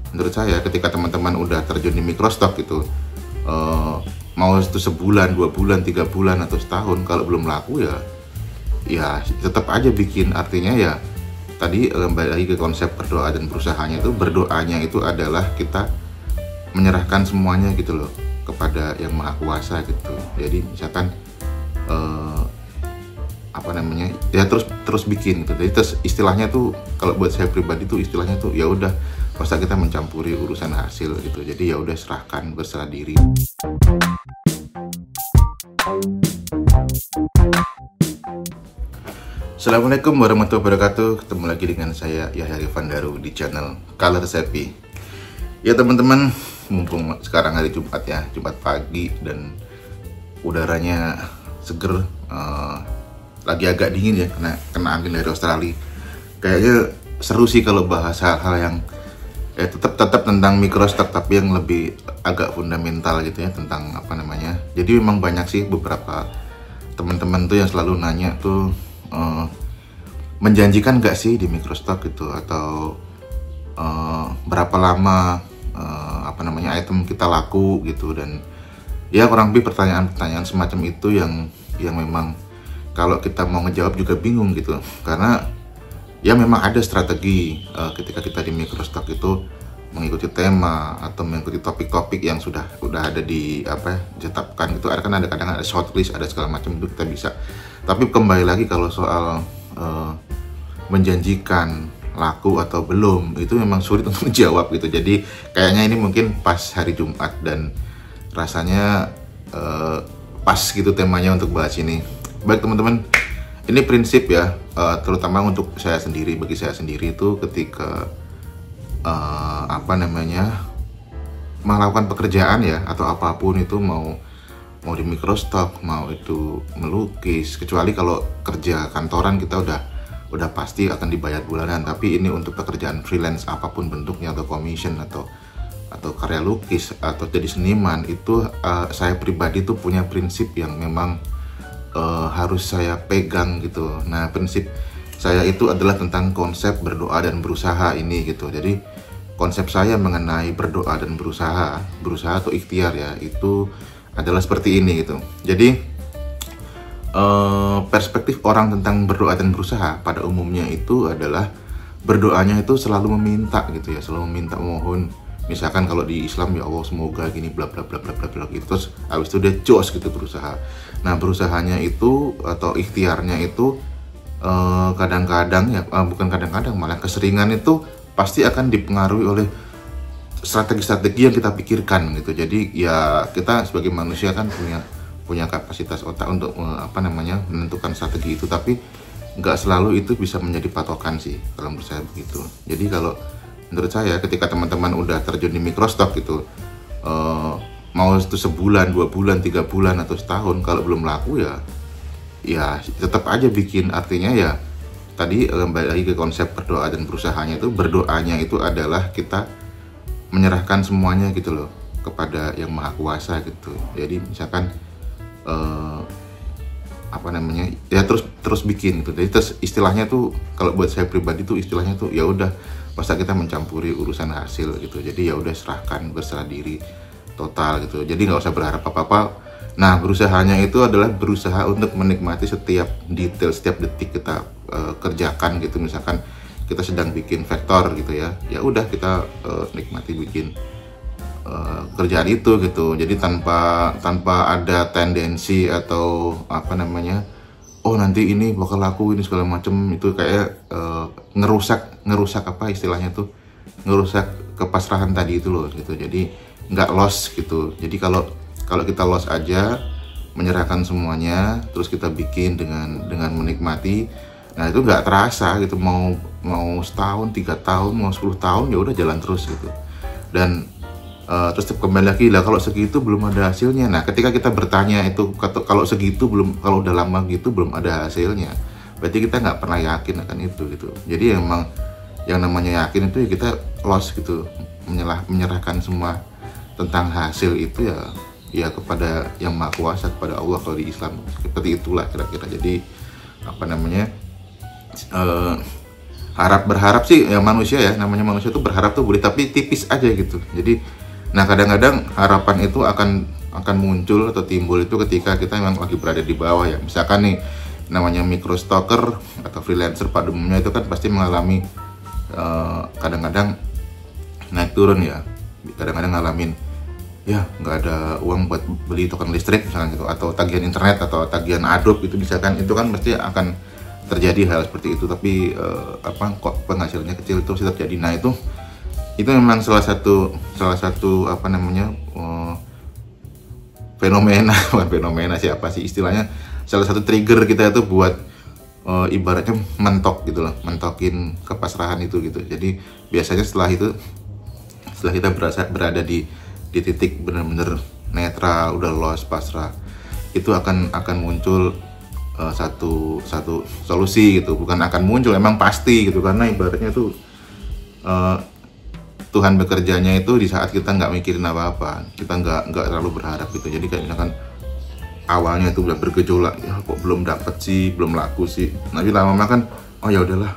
menurut saya ketika teman-teman udah terjun di microstock gitu, mau itu sebulan, 2 bulan, 3 bulan atau setahun, kalau belum laku ya tetap aja bikin. Artinya ya tadi kembali lagi ke konsep berdoa dan berusahanya. Itu berdoanya itu adalah kita menyerahkan semuanya gitu loh kepada yang maha kuasa gitu. Jadi misalkan ya terus bikin gitu. Jadi terus istilahnya tuh, kalau buat saya pribadi tuh istilahnya tuh ya udah, masa kita mencampuri urusan hasil gitu. Jadi ya udah, serahkan, berserah diri. Assalamualaikum warahmatullahi wabarakatuh. Ketemu lagi dengan saya Yahya Rifan Daru di channel Color Happy. Ya teman-teman, mumpung sekarang hari Jumat ya, Jumat pagi dan udaranya seger, lagi agak dingin ya, kena angin dari Australia. Kayaknya seru sih kalau bahas hal-hal yang tetap tentang microstock, tapi yang lebih agak fundamental gitu ya, tentang jadi memang banyak sih beberapa teman-teman tuh yang selalu nanya tuh, menjanjikan gak sih di microstock gitu, atau berapa lama item kita laku gitu. Dan ya kurang lebih pertanyaan-pertanyaan semacam itu yang memang kalau kita mau ngejawab juga bingung gitu, karena ya memang ada strategi ketika kita di microstock itu mengikuti tema atau mengikuti topik-topik yang sudah ada ditetapkan gitu. Ada kadang ada shortlist, ada segala macam, itu kita bisa. Tapi kembali lagi kalau soal menjanjikan laku atau belum, itu memang sulit untuk menjawab gitu. Jadi kayaknya ini mungkin pas hari Jumat dan rasanya pas gitu temanya untuk bahas ini. Baik teman-teman, ini prinsip ya, terutama untuk saya sendiri, bagi saya sendiri itu ketika melakukan pekerjaan ya, atau apapun itu, mau di microstock, mau itu melukis, kecuali kalau kerja kantoran kita udah pasti akan dibayar bulanan. Tapi ini untuk pekerjaan freelance apapun bentuknya, atau commission atau karya lukis atau jadi seniman, itu saya pribadi tuh punya prinsip yang memang harus saya pegang gitu. Nah, prinsip saya itu adalah tentang konsep berdoa dan berusaha ini gitu. Jadi konsep saya mengenai berdoa dan berusaha atau ikhtiar ya, itu adalah seperti ini gitu. Jadi perspektif orang tentang berdoa dan berusaha pada umumnya itu adalah berdoanya itu selalu meminta gitu ya, selalu meminta, mohon. Misalkan kalau di Islam, ya Allah semoga gini bla bla bla bla bla bla gitu, terus habis itu dia jos gitu berusaha. Nah, berusahanya itu atau ikhtiarnya itu kadang-kadang ya, bukan kadang-kadang, malah keseringan itu pasti akan dipengaruhi oleh strategi-strategi yang kita pikirkan gitu. Jadi ya kita sebagai manusia kan punya kapasitas otak untuk menentukan strategi itu, tapi nggak selalu itu bisa menjadi patokan sih, kalau menurut saya begitu. Jadi kalau menurut saya ketika teman-teman udah terjun di microstock gitu, mau itu sebulan, 2 bulan, 3 bulan atau setahun, kalau belum laku ya tetap aja bikin. Artinya ya tadi kembali lagi ke konsep berdoa dan berusahanya. Itu berdoanya itu adalah kita menyerahkan semuanya gitu loh kepada yang maha kuasa gitu. Jadi misalkan ya terus bikin gitu. Jadi terus istilahnya tuh, kalau buat saya pribadi tuh istilahnya tuh ya udah, masa kita mencampuri urusan hasil gitu. Jadi ya udah, serahkan, berserah diri total gitu. Jadi nggak usah berharap apa-apa. Nah, berusahanya itu adalah berusaha untuk menikmati setiap detail, setiap detik kita kerjakan gitu. Misalkan kita sedang bikin vektor gitu ya, ya udah kita nikmati bikin kerjaan itu gitu. Jadi tanpa ada tendensi atau oh nanti ini bakal laku ini segala macem, itu kayak ngerusak apa istilahnya tuh, ngerusak kepasrahan tadi itu loh gitu. Jadi nggak loss gitu. Jadi kalau kita loss aja, menyerahkan semuanya, terus kita bikin dengan menikmati, nah itu nggak terasa gitu. Mau setahun, 3 tahun, mau 10 tahun, ya udah jalan terus gitu. Dan terus kembali lagi lah, kalau segitu belum ada hasilnya. Nah, ketika kita bertanya itu, kalau segitu belum, kalau udah lama gitu belum ada hasilnya, berarti kita nggak pernah yakin akan itu gitu. Jadi emang yang namanya yakin itu ya kita loss gitu, menyerahkan semua tentang hasil itu ya kepada yang maha kuasa, kepada Allah kalau di Islam, seperti itulah kira-kira. Jadi berharap sih ya, manusia ya, namanya manusia tuh berharap tuh boleh, tapi tipis aja gitu. Jadi nah kadang-kadang harapan itu akan muncul atau timbul itu ketika kita memang lagi berada di bawah ya. Misalkan nih namanya microstocker atau freelancer pada umumnya itu kan pasti mengalami kadang-kadang naik turun ya, kadang-kadang ngalamin ya nggak ada uang buat beli token listrik misalkan gitu, atau tagihan internet atau tagihan Adobe gitu misalkan, itu kan pasti akan terjadi hal seperti itu. Tapi kok penghasilannya kecil itu masih terjadi. Nah itu memang salah satu apa namanya fenomena bukan fenomena siapa sih istilahnya, salah satu trigger kita itu buat ibaratnya mentok gitu loh, mentokin kepasrahan itu gitu. Jadi biasanya setelah kita berada di titik benar-benar netral, udah lost, pasrah, itu akan muncul satu solusi gitu. Bukan akan muncul, emang pasti gitu, karena ibaratnya tuh Tuhan bekerjanya itu di saat kita nggak mikirin apa-apa, kita nggak terlalu berharap gitu. Jadi kayak misalkan awalnya itu udah bergejolak, ya kok belum dapet sih, belum laku sih. Nanti lama-lama kan, oh ya udahlah,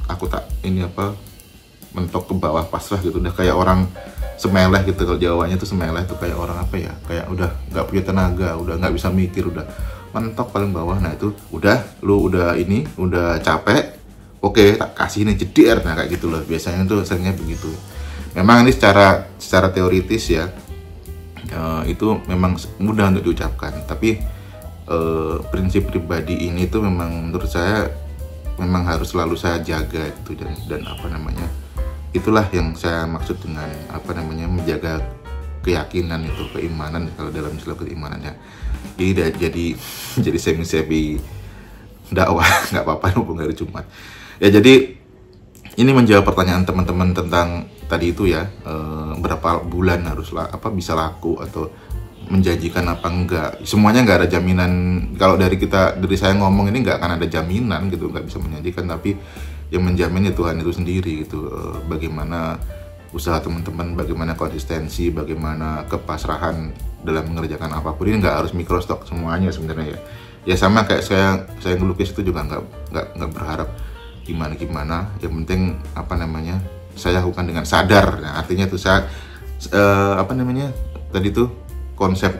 aku tak ini mentok ke bawah, pasrah gitu. Udah kayak orang semeleh gitu, kalau Jawanya tuh semeleh tuh kayak orang apa ya, kayak udah nggak punya tenaga, udah nggak bisa mikir, udah mentok paling bawah. Nah itu lu udah capek, oke tak kasih ini jeder, nah kayak gitu loh. Biasanya tuh seringnya begitu. Memang ini secara teoritis ya, itu memang mudah untuk diucapkan, tapi prinsip pribadi ini tuh memang menurut saya memang harus selalu saya jaga gitu, dan apa namanya, itulah yang saya maksud dengan apa namanya menjaga keyakinan itu, keimanan kalau dalam istilah keimanan ya. Jadi semi dakwah nggak apa-apa mumpung hari Jumat ya. Jadi ini menjawab pertanyaan teman-teman tentang tadi itu ya, berapa bulan bisa laku atau menjanjikan apa enggak. Semuanya nggak ada jaminan. Kalau dari saya ngomong ini nggak akan ada jaminan gitu, nggak bisa menjanjikan, tapi yang menjamin ya Tuhan itu sendiri gitu. Bagaimana usaha teman-teman, bagaimana konsistensi, bagaimana kepasrahan dalam mengerjakan apapun. Ini nggak harus microstock semuanya sebenarnya ya. Ya sama kayak saya ngelukis itu juga nggak berharap gimana. Yang penting apa namanya, saya lakukan dengan sadar. Nah, artinya tuh saya tadi tuh konsep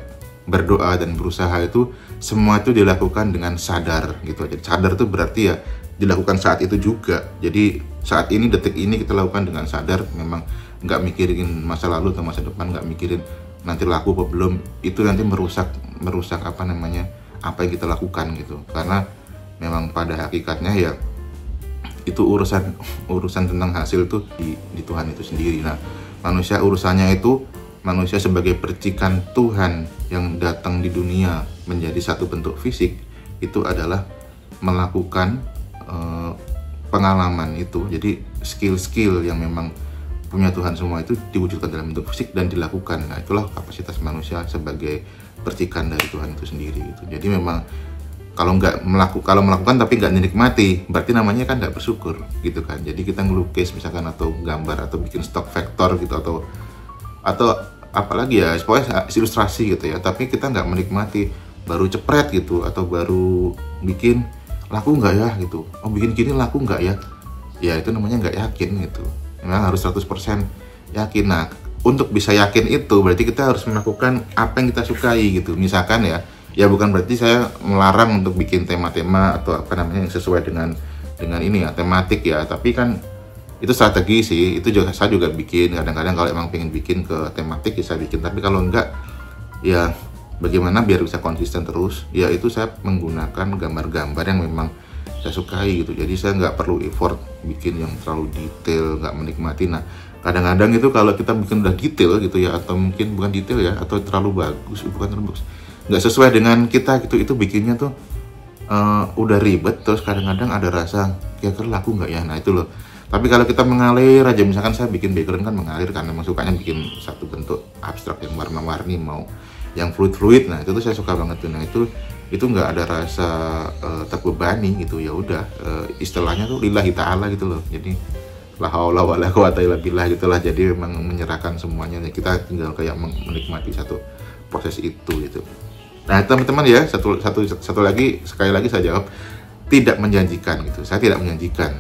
berdoa dan berusaha itu semua itu dilakukan dengan sadar gitu. Jadi sadar tuh berarti ya dilakukan saat itu juga. Jadi saat ini, detik ini kita lakukan dengan sadar, memang nggak mikirin masa lalu atau masa depan, nggak mikirin nanti laku apa belum. Itu nanti merusak apa namanya, apa yang kita lakukan gitu. Karena memang pada hakikatnya ya itu urusan tentang hasil tuh di Tuhan itu sendiri. Nah, manusia urusannya itu, manusia sebagai percikan Tuhan yang datang di dunia menjadi satu bentuk fisik, itu adalah melakukan pengalaman itu. Jadi skill-skill yang memang punya Tuhan semua itu diwujudkan dalam bentuk fisik dan dilakukan. Nah, itulah kapasitas manusia sebagai percikan dari Tuhan itu sendiri gitu. Jadi memang kalau melakukan tapi nggak dinikmati, berarti namanya kan nggak bersyukur gitu kan. Jadi kita ngelukis misalkan atau gambar atau bikin stock vektor gitu atau apalagi ya, pokoknya ilustrasi gitu ya, tapi kita nggak menikmati, baru cepret gitu atau baru bikin laku nggak ya gitu, oh bikin gini laku nggak ya, ya itu namanya nggak yakin gitu. Memang harus 100% yakin. Nah, untuk bisa yakin itu berarti kita harus melakukan apa yang kita sukai gitu. Misalkan ya bukan berarti saya melarang untuk bikin tema-tema atau apa namanya yang sesuai dengan ini ya, tematik ya, tapi kan itu strategi sih. Itu juga saya juga bikin kadang-kadang, kalau emang pengen bikin ke tematik ya saya bikin, tapi kalau enggak ya bagaimana biar bisa konsisten terus, ya itu saya menggunakan gambar-gambar yang memang saya sukai gitu. Jadi saya nggak perlu effort bikin yang terlalu detail, nggak menikmati. Nah, kadang-kadang itu kalau kita bikin udah detail gitu ya, atau mungkin bukan detail ya, atau terlalu bagus, nggak sesuai dengan kita gitu, itu bikinnya tuh udah ribet, terus kadang-kadang ada rasa kira-kira laku nggak ya. Nah itu loh. Tapi kalau kita mengalir aja, misalkan saya bikin background kan mengalir karena memang sukanya bikin satu bentuk abstrak yang warna-warni, mau yang fluid. Nah itu tuh saya suka banget tuh. Nah itu nggak ada rasa terbebani gitu. Ya udah, istilahnya tuh lillahi ta'ala gitu loh. Jadi la haula wala quwata illa billah gitulah. Jadi memang menyerahkan semuanya, kita tinggal kayak menikmati satu proses itu gitu. Nah teman-teman ya, satu lagi, sekali lagi saya jawab, tidak menjanjikan gitu. Saya tidak menjanjikan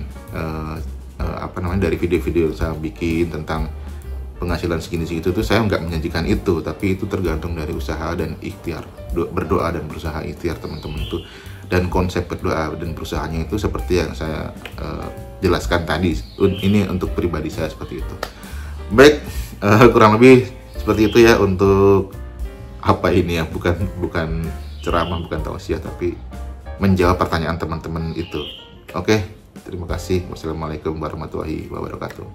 dari video-video yang saya bikin tentang penghasilan segini-segitu tuh saya nggak menjanjikan itu, tapi itu tergantung dari usaha dan ikhtiar, berdoa dan berusaha ikhtiar teman-teman itu. Dan konsep berdoa dan berusahanya itu seperti yang saya jelaskan tadi, ini untuk pribadi saya seperti itu. Baik, kurang lebih seperti itu ya untuk apa ini ya, bukan ceramah, bukan tausiah, tapi menjawab pertanyaan teman-teman itu. Oke, terima kasih. Wassalamualaikum warahmatullahi wabarakatuh.